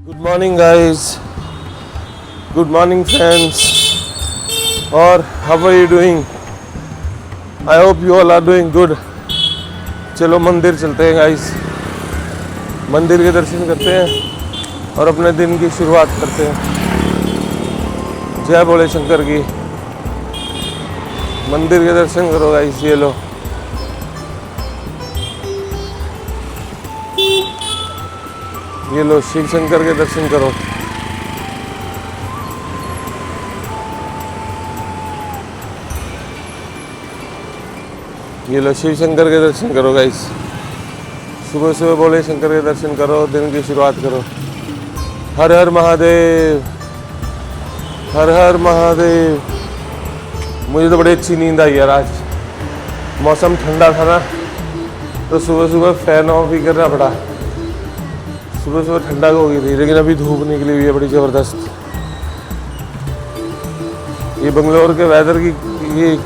Good morning, guys. Good morning, friends. Or how are you doing? I hope you all are doing good. चलो मंदिर चलते हैं guys, मंदिर के दर्शन करते हैं और अपने दिन की शुरुआत करते हैं। जय भोले शंकर की। मंदिर के दर्शन करो गाइस, ये लो। ये लो, शिव शंकर के दर्शन करो। ये लो, शिव शंकर के दर्शन करो गाइस। सुबह सुबह भोले शंकर के दर्शन करो, दिन की शुरुआत करो। हर हर महादेव, हर हर महादेव। मुझे तो बड़ी अच्छी नींद आई यार आज। मौसम ठंडा था ना, तो सुबह सुबह फैन ऑफ भी करना पड़ा। सुबह सुबह ठंडा हो गई थी, लेकिन अभी धूप निकली हुई है बड़ी ज़बरदस्त। ये बंगलोर के वेदर की ये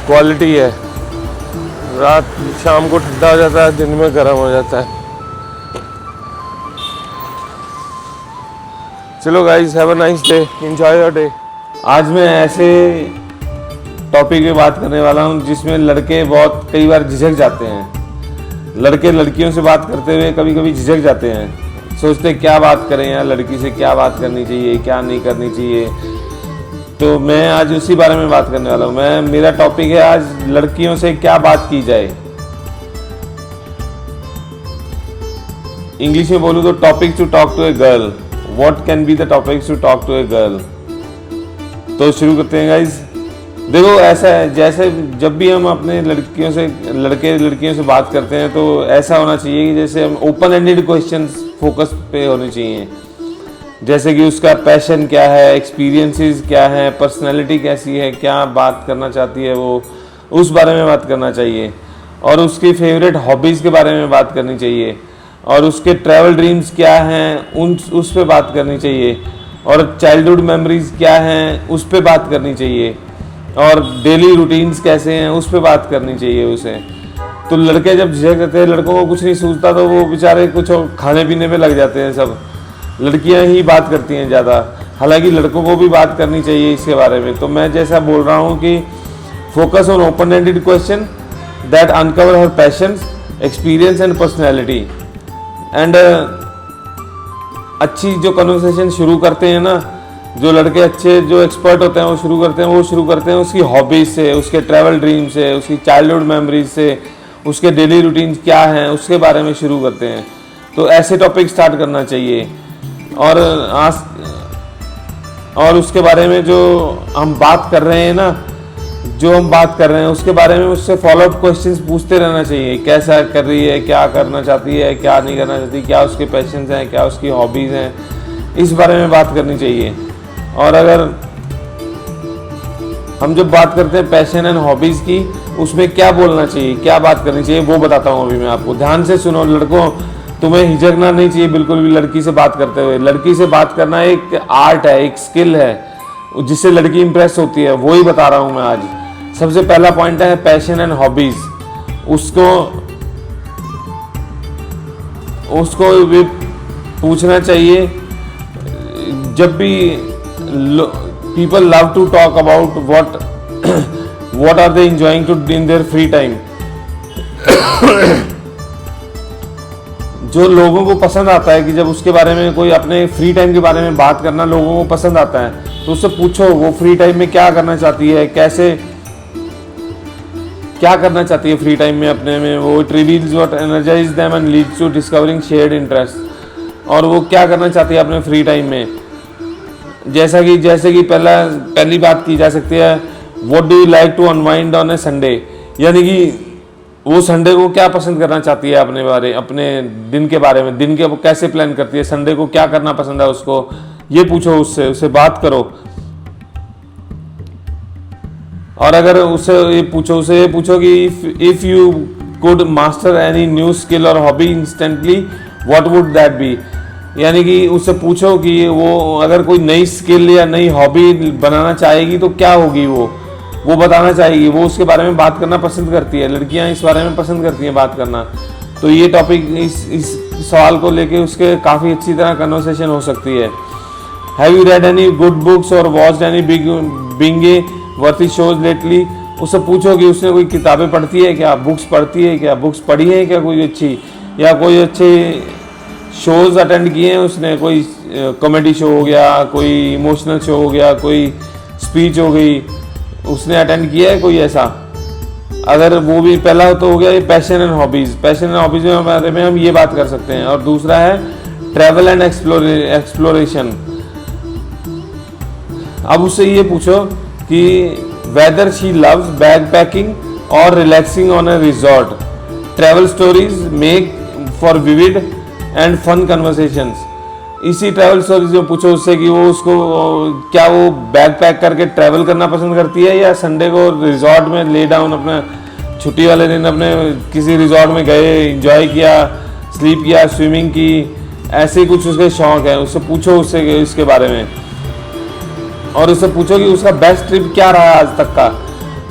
क्वालिटी है। रात शाम को ठंडा हो जाता है, दिन में गर्म हो जाता है। चलो guys, have a nice day, enjoy your day. आज मैं ऐसे टॉपिक पे बात करने वाला हूँ जिसमें लड़के बहुत कई बार झिझक जाते हैं। लड़के लड़कियों से बात करते हुए कभी कभी झिझक जाते हैं, सोचते हैं क्या बात करें यार, लड़की से क्या बात करनी चाहिए, क्या नहीं करनी चाहिए। तो मैं आज उसी बारे में बात करने वाला हूँ। मेरा टॉपिक है आज, लड़कियों से क्या बात की जाए। इंग्लिश में बोलूँ तो topic to talk to a girl. What can be the topics to talk to a girl. तो शुरू करते हैं गाइज। देखो, ऐसा है जैसे जब भी हम अपने लड़कियों से बात करते हैं तो ऐसा होना चाहिए कि जैसे हम ओपन एंडेड क्वेश्चंस फोकस पे होने चाहिए। जैसे कि उसका पैशन क्या है, एक्सपीरियंसेस क्या है, पर्सनैलिटी कैसी है, क्या बात करना चाहती है वो, उस बारे में बात करना चाहिए। और उसकी फेवरेट हॉबीज़ के बारे में बात करनी चाहिए। और उसके ट्रैवल ड्रीम्स क्या हैं उस पर बात करनी चाहिए। और चाइल्डहुड मेमोरीज क्या हैं उस पर बात करनी चाहिए। और डेली रूटीन्स कैसे हैं उस पर बात करनी चाहिए उसे। तो लड़के जब झिझक जाते हैं, लड़कों को कुछ नहीं सूझता तो वो बेचारे कुछ खाने पीने में लग जाते हैं सब। लड़कियां ही बात करती हैं ज़्यादा, हालांकि लड़कों को भी बात करनी चाहिए इसके बारे में। तो मैं जैसा बोल रहा हूँ कि focus on open ended question that uncover her patience, experience and personality. And अच्छी जो कन्वर्सेशन शुरू करते हैं ना, जो लड़के अच्छे जो एक्सपर्ट होते हैं वो शुरू करते हैं उसकी हॉबीज़ से, उसके ट्रैवल ड्रीम से, उसकी चाइल्डहुड मेमोरीज से, उसके डेली रूटीन क्या हैं उसके बारे में शुरू करते हैं। तो ऐसे टॉपिक स्टार्ट करना चाहिए। और उसके बारे में जो हम बात कर रहे हैं ना, उसके बारे में उससे फॉलोअप क्वेश्चंस पूछते रहना चाहिए। कैसा कर रही है, क्या करना चाहती है, क्या नहीं करना चाहती, क्या उसके पैशंस हैं, क्या उसकी हॉबीज़ हैं, इस बारे में बात करनी चाहिए। और अगर हम जब बात करते हैं पैशन एंड हॉबीज़ की, उसमें क्या बोलना चाहिए, क्या बात करनी चाहिए, वो बताता हूँ अभी मैं आपको। ध्यान से सुनो लड़कों, तुम्हें हिचकना नहीं चाहिए बिल्कुल भी लड़की से बात करते हुए। लड़की से बात करना एक आर्ट है, एक स्किल है, जिससे लड़की इंप्रेस होती है, वो ही बता रहा हूँ मैं आज। सबसे पहला पॉइंट है पैशन एंड हॉबीज। उसको भी पूछना चाहिए। जब भी people love to talk about what are they enjoying to in their free time. जो लोगों को पसंद आता है कि जब उसके बारे में कोई अपने फ्री टाइम के बारे में बात करना लोगों को पसंद आता है, तो उससे पूछो वो फ्री टाइम में क्या करना चाहती है, क्या करना चाहती है फ्री टाइम में अपने में। वो it reveals what energize them and leads to discovering shared interest. और वो क्या करना चाहती है अपने फ्री टाइम में। जैसे कि पहली बात की जा सकती है, what do you like to unwind on a Sunday. यानी कि वो संडे को क्या पसंद करना चाहती है अपने दिन के बारे में, दिन के वो कैसे प्लान करती है, संडे को क्या करना पसंद है उसको, ये पूछो उससे बात करो। और अगर उससे ये पूछो कि if you could master any new skill और hobby instantly, what would that be. यानी कि उससे पूछो कि वो अगर कोई नई स्किल या नई हॉबी बनाना चाहेगी तो क्या होगी, वो बताना चाहेगी। वो उसके बारे में बात करना पसंद करती है, लड़कियां इस बारे में पसंद करती हैं बात करना। तो ये टॉपिक इस सवाल को लेके उसके काफ़ी अच्छी तरह कन्वर्सेशन हो सकती है। Have you read any good books और watched any binge worthy shows lately. उससे पूछो कि उसने कोई किताबें पढ़ती है क्या, बुक्स पढ़ती है क्या, बुक्स पढ़ी है क्या कोई अच्छी, या कोई अच्छे शोज अटेंड किए हैं उसने, कोई कॉमेडी शो हो गया, कोई इमोशनल शो हो गया, कोई स्पीच हो गई, उसने अटेंड किया है कोई ऐसा। अगर वो भी पहला तो हो गया ये passion and hobbies. Passion and hobbies के बारे में हम ये बात कर सकते हैं। और दूसरा है ट्रैवल एंड एक्सप्लोरेशन। अब उससे ये पूछो कि whether she loves bag packing और relaxing on a resort, travel stories make for vivid and fun conversations. इसी ट्रैवल स्टोरीज में पूछो उससे कि वो उसको क्या वो बैग पैक करके ट्रैवल करना पसंद करती है, या संडे को रिजॉर्ट में ले डाउन अपना छुट्टी वाले दिन अपने किसी रिजॉर्ट में गए, एंजॉय किया, स्लीप किया, स्विमिंग की, ऐसे कुछ उसके शौक है। उससे पूछो उससे इसके बारे में। और उससे पूछो कि उसका बेस्ट ट्रिप क्या रहा आज तक का,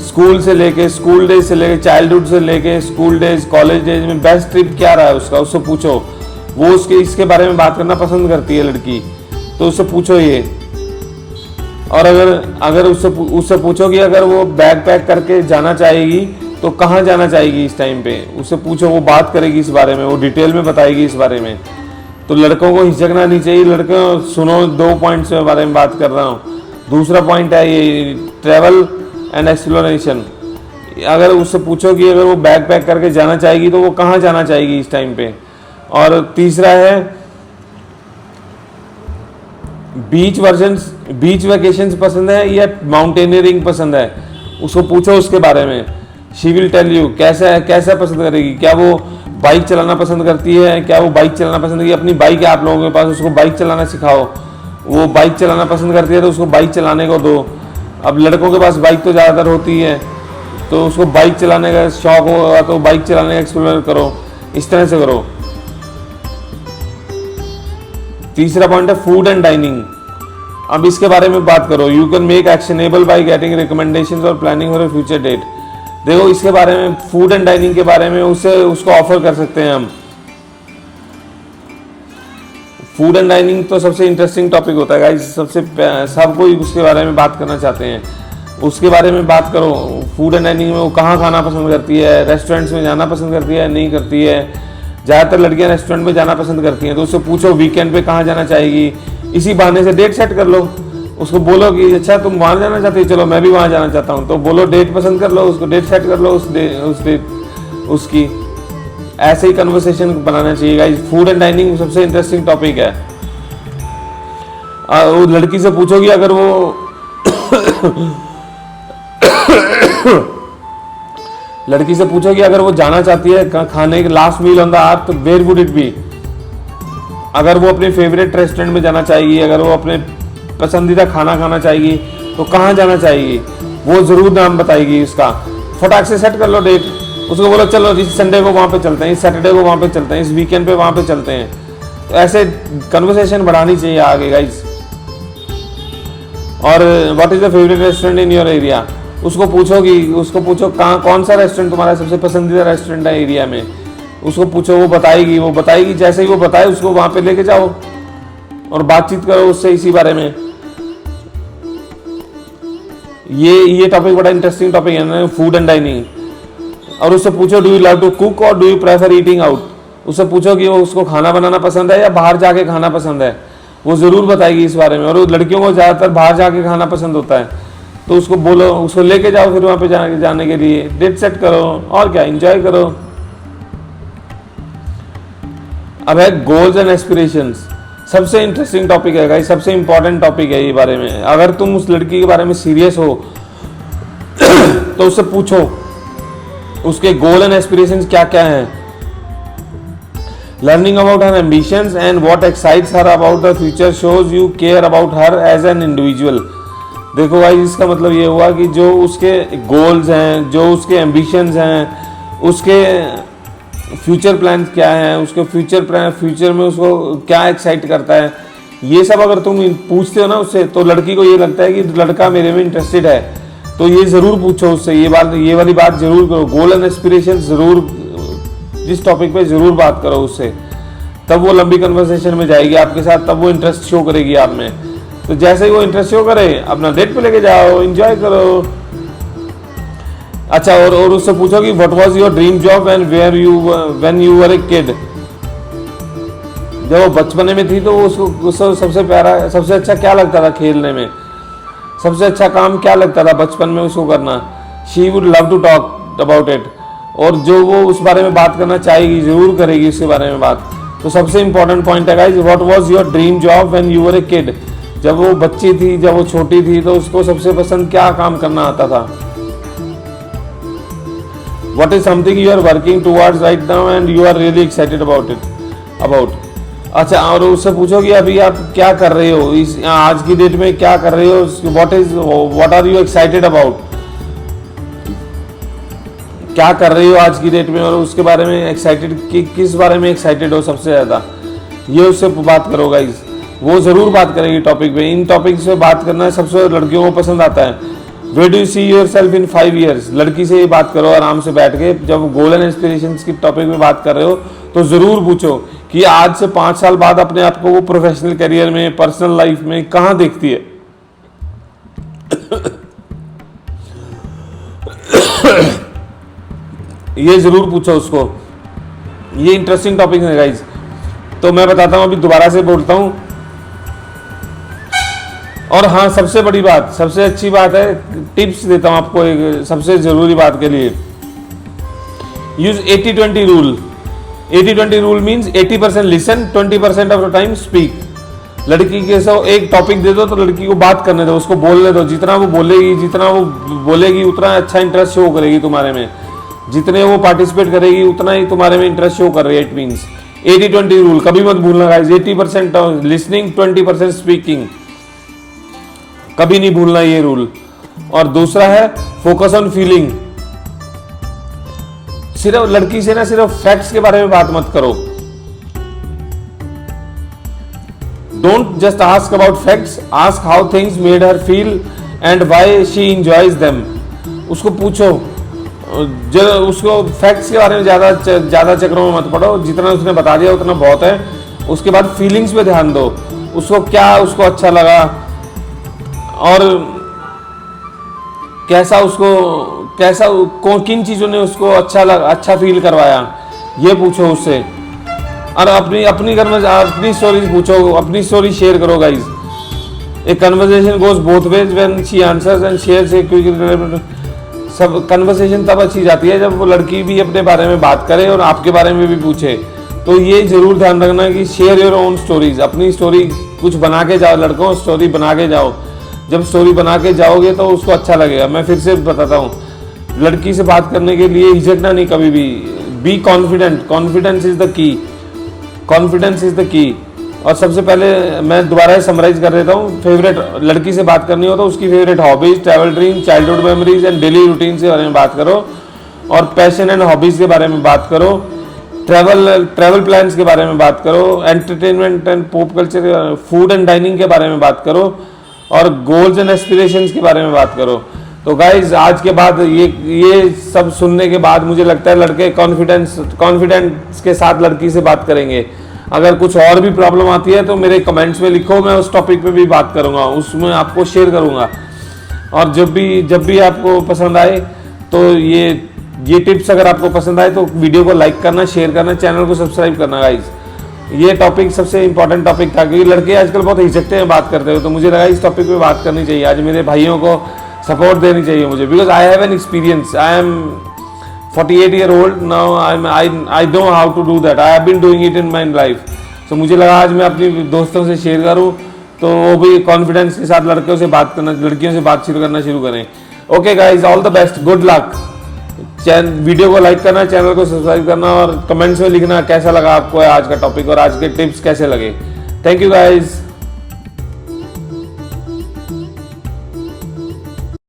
स्कूल से लेके, स्कूल डेज से लेके, चाइल्डहुड से लेके स्कूल डेज, कॉलेज डेज में बेस्ट ट्रिप क्या रहा है उसका, उससे पूछो। वो उसके इसके बारे में बात करना पसंद करती है लड़की, तो उससे पूछो ये। और अगर उससे पूछो कि अगर वो बैग पैक करके जाना चाहेगी तो कहाँ जाना चाहेगी इस टाइम पे, उससे पूछो, वो बात करेगी इस बारे में, वो डिटेल में बताएगी इस बारे में। तो लड़कों को हिचकना नहीं चाहिए। लड़कों सुनो, 2 पॉइंट्स के बारे में बात कर रहा हूँ। दूसरा पॉइंट है ये ट्रैवल एंड एक्सप्लोरेशन। अगर उससे पूछो कि अगर वो बैग पैक करके जाना चाहेगी तो वो कहाँ जाना चाहेगी इस टाइम पे। और तीसरा है बीच वेकेशंस पसंद है या माउंटेनियरिंग पसंद है, उसको पूछो उसके बारे में। शी विल टेल यू कैसा पसंद करेगी। क्या वो बाइक चलाना पसंद करती है, क्या वो बाइक चलाना पसंद करेगी, अपनी बाइक है आप लोगों के पास, उसको बाइक चलाना सिखाओ। वो बाइक चलाना पसंद करती है तो उसको बाइक चलाने को दो। अब लड़कों के पास बाइक तो ज़्यादातर होती है, तो उसको बाइक चलाने का शौक होगा तो बाइक चलाने का एक्सप्लोर करो, इस तरह से करो। तीसरा पॉइंट है फूड एंड डाइनिंग। अब इसके बारे में बात करो। You can make actionable by getting recommendations और planning for a future date. देखो इसके बारे में, फूड एंड डाइनिंग के बारे में उसको ऑफर कर सकते हैं हम। फूड एंड डाइनिंग तो सबसे इंटरेस्टिंग टॉपिक होता है गाइस, सब कोई उसके बारे में बात करना चाहते हैं। उसके बारे में बात करो। फूड एंड डाइनिंग में वो कहाँ खाना पसंद करती है, रेस्टोरेंट्स में जाना पसंद करती है, नहीं करती है। ज़्यादातर लड़कियां रेस्टोरेंट में जाना पसंद करती हैं, तो उससे पूछो वीकेंड पे कहाँ जाना चाहेगी। इसी बहाने से डेट सेट कर लो। उसको बोलो कि अच्छा तुम वहाँ जाना चाहती हो, चलो मैं भी वहाँ जाना चाहता हूँ, तो बोलो डेट पसंद कर लो, उसको डेट सेट कर लो उसकी। ऐसे ही कन्वर्सेशन बनाना चाहिए गाइस। फूड एंड डाइनिंग सबसे इंटरेस्टिंग टॉपिक है। वो लड़की से पूछो कि अगर वो लड़की से पूछो कि अगर वो जाना चाहती है खाने के last meal on the earth, तो वेयर वुड इट बी। अगर वो अपने फेवरेट रेस्टोरेंट में जाना चाहेगी, अगर वो अपने पसंदीदा खाना खाना चाहेगी तो कहाँ जाना चाहेगी, वो जरूर नाम बताएगी उसका। फटाक से सेट कर लो डेट। उसको बोलो चलो इस संडे को वहाँ पे चलते हैं, इस सैटरडे को वहाँ पे चलते हैं, इस वीकेंड पे वहाँ पे चलते हैं। तो ऐसे कन्वर्सेशन बढ़ानी चाहिए आगे गाइज। और what is the favourite restaurant in your area, उसको पूछो कहाँ कौन सा रेस्टोरेंट तुम्हारा सबसे पसंदीदा रेस्टोरेंट है एरिया में। उसको पूछो, वो बताएगी। जैसे ही वो बताए उसको वहाँ पे लेके जाओ और बातचीत करो उससे इसी बारे में। ये टॉपिक बड़ा इंटरेस्टिंग टॉपिक है ना, फूड एंड डाइनिंग। और उससे पूछो do you love to cook और do you prefer eating out. उससे पूछो कि वो उसको खाना बनाना पसंद है या बाहर जाके खाना पसंद है, वो ज़रूर बताएगी इस बारे में। और लड़कियों को ज़्यादातर बाहर जाके खाना पसंद होता है, तो उसको बोलो, उसको लेके जाओ फिर वहाँ पे जाने के लिए। डेट सेट करो और क्या, एंजॉय करो। अब है गोल्स एंड एस्पिरेशंस। सबसे इंटरेस्टिंग टॉपिक है गाइस, सबसे इंपॉर्टेंट टॉपिक है ये बारे में। अगर तुम उस लड़की के बारे में सीरियस हो तो उससे पूछो उसके गोल एंड एस्पिरेशंस क्या क्या हैं। Learning about her ambitions and what excites her about the future shows you care about her as an individual. देखो भाई, इसका मतलब ये हुआ कि जो उसके गोल्स हैं, जो उसके एम्बिशंस हैं, उसके फ्यूचर प्लान क्या हैं, उसके फ्यूचर में उसको क्या एक्साइट करता है, ये सब अगर तुम पूछते हो ना उससे, तो लड़की को ये लगता है कि लड़का मेरे में इंटरेस्टेड है। तो ये ज़रूर पूछो उससे, ये वाली बात ज़रूर करो। गोल एंड एस्पिरेशन ज़रूर जिस टॉपिक पे जरूर बात करो उससे, तब वो लंबी कन्वर्सेशन में जाएगी आपके साथ, तब वो इंटरेस्ट शो करेगी आप में। तो जैसे ही वो इंटरेस्ट शो करे, अपना डेट पे लेके जाओ, एंजॉय करो। अच्छा, और उससे पूछो कि what was your dream job and where you when you were a kid. जब वो बचपने में थी तो उसको सबसे प्यारा, सबसे अच्छा क्या लगता था खेलने में, सबसे अच्छा काम क्या लगता था बचपन में उसको करना। She would love to talk about it, और जो वो उस बारे में बात करना चाहेगी जरूर करेगी उसके बारे में बात। तो सबसे इंपॉर्टेंट पॉइंट है guys, what was your dream job when you were a kid. जब वो बच्ची थी, जब वो छोटी थी, तो उसको सबसे पसंद क्या काम करना आता था। What is something you are working towards right now and you are really excited about it? अच्छा, और उससे पूछो कि अभी आप क्या कर रहे हो, इस आज की डेट में क्या कर रहे हो, what are you excited about? क्या कर रही हो आज की डेट में, और उसके बारे में एक्साइटेड, किस बारे में एक्साइटेड हो सबसे ज्यादा, ये उससे बात करो गाइज। वो जरूर बात करेगी टॉपिक पे। इन टॉपिक से बात करना सबसे लड़कियों को पसंद आता है। Where do you see yourself in 5 years? लड़की से ये बात करो आराम से बैठ के। जब गोल एंड एस्पिरेशंस की टॉपिक में बात कर रहे हो तो जरूर पूछो कि आज से 5 साल बाद अपने आप को वो प्रोफेशनल करियर में, पर्सनल लाइफ में कहाँ देखती है। ये जरूर पूछो उसको। ये इंटरेस्टिंग टॉपिक है गाइज। तो मैं बताता हूँ, अभी दोबारा से बोलता हूँ। और हाँ, सबसे बड़ी बात, सबसे अच्छी बात है, टिप्स देता हूं आपको एक सबसे जरूरी बात के लिए। Use 80-20 rule. 80-20 rule means 80% listen, 20% of the time speak. लड़की के सो एक टॉपिक दे दो तो लड़की को बात करने दो, उसको बोलने दो। जितना वो बोलेगी उतना अच्छा इंटरेस्ट शो करेगी तुम्हारे में। जितने वो पार्टिसिपेट करेगी उतना ही तुम्हारे में इंटरेस्ट शो कर रही है। इट मींस 80-20 रूल कभी मत भूलना गाइस। 80% लिसनिंग, 20% स्पीकिंग, कभी नहीं भूलना ये रूल। और दूसरा है फोकस ऑन फीलिंग। सिर्फ लड़की से ना सिर्फ फैक्ट्स के बारे में बात मत करो। Don't just ask about facts, ask how things made her feel and why she enjoys them. उसको पूछो, जो उसको फैक्ट्स के बारे में ज्यादा चक्रों में मत पड़ो। जितना उसने बता दिया उतना बहुत है। उसके बाद फीलिंग्स पे ध्यान दो। उसको क्या उसको अच्छा लगा और किन चीजों ने उसको अच्छा फील करवाया, ये पूछो उससे। और अपनी स्टोरीज पूछो, अपनी स्टोरी शेयर करो guys. A conversation goes both ways when she answers and shares a quick. सब कन्वर्सेशन तब अच्छी जाती है जब वो लड़की भी अपने बारे में बात करे और आपके बारे में भी पूछे। तो ये जरूर ध्यान रखना कि शेयर योर ओन स्टोरीज। अपनी स्टोरी कुछ बना के जाओ लड़कों, स्टोरी बना के जाओ। जब स्टोरी बना के जाओगे तो उसको अच्छा लगेगा। मैं फिर से बताता हूँ, लड़की से बात करने के लिए हिचकना नहीं कभी भी। Be confident, confidence is the key, confidence is the key. और सबसे पहले मैं दोबारा समराइज कर देता हूँ। फेवरेट, लड़की से बात करनी हो तो उसकी favourite hobbies, travel dream, childhood memories and daily routine के बारे में बात करो। और पैशन एंड हॉबीज के बारे में बात करो। ट्रैवल प्लान्स के बारे में बात करो। Entertainment and pop culture, food and dining के बारे में बात करो। और गोल्स एंड एस्पिरेशंस के बारे में बात करो। तो गाइज आज के बाद ये सब सुनने के बाद मुझे लगता है लड़के कॉन्फिडेंस के साथ लड़की से बात करेंगे। अगर कुछ और भी प्रॉब्लम आती है तो मेरे कमेंट्स में लिखो, मैं उस टॉपिक पे भी बात करूंगा, उसमें आपको शेयर करूंगा। और जब भी आपको पसंद आए तो ये टिप्स अगर आपको पसंद आए तो वीडियो को लाइक करना, शेयर करना, चैनल को सब्सक्राइब करना गाइज। ये टॉपिक सबसे इंपॉर्टेंट टॉपिक था क्योंकि लड़के आजकल बहुत हिचकते हैं बात करते हुए। तो मुझे लगा इस टॉपिक पे बात करनी चाहिए। आज मेरे भाइयों को सपोर्ट देनी चाहिए मुझे, because I have an experience. I am 48 year old now. I know how to do that. I have been doing it in my life. So मुझे लगा आज मैं अपनी दोस्तों से शेयर करूं तो वो भी कॉन्फिडेंस के साथ लड़कियों से बात शुरू करें। Okay guys, all the best, good luck. Video को लाइक करना, चैनल को सब्सक्राइब करना और कमेंट्स में लिखना कैसा लगा आपको आज का टॉपिक और आज के टिप्स कैसे लगे। Thank you guys.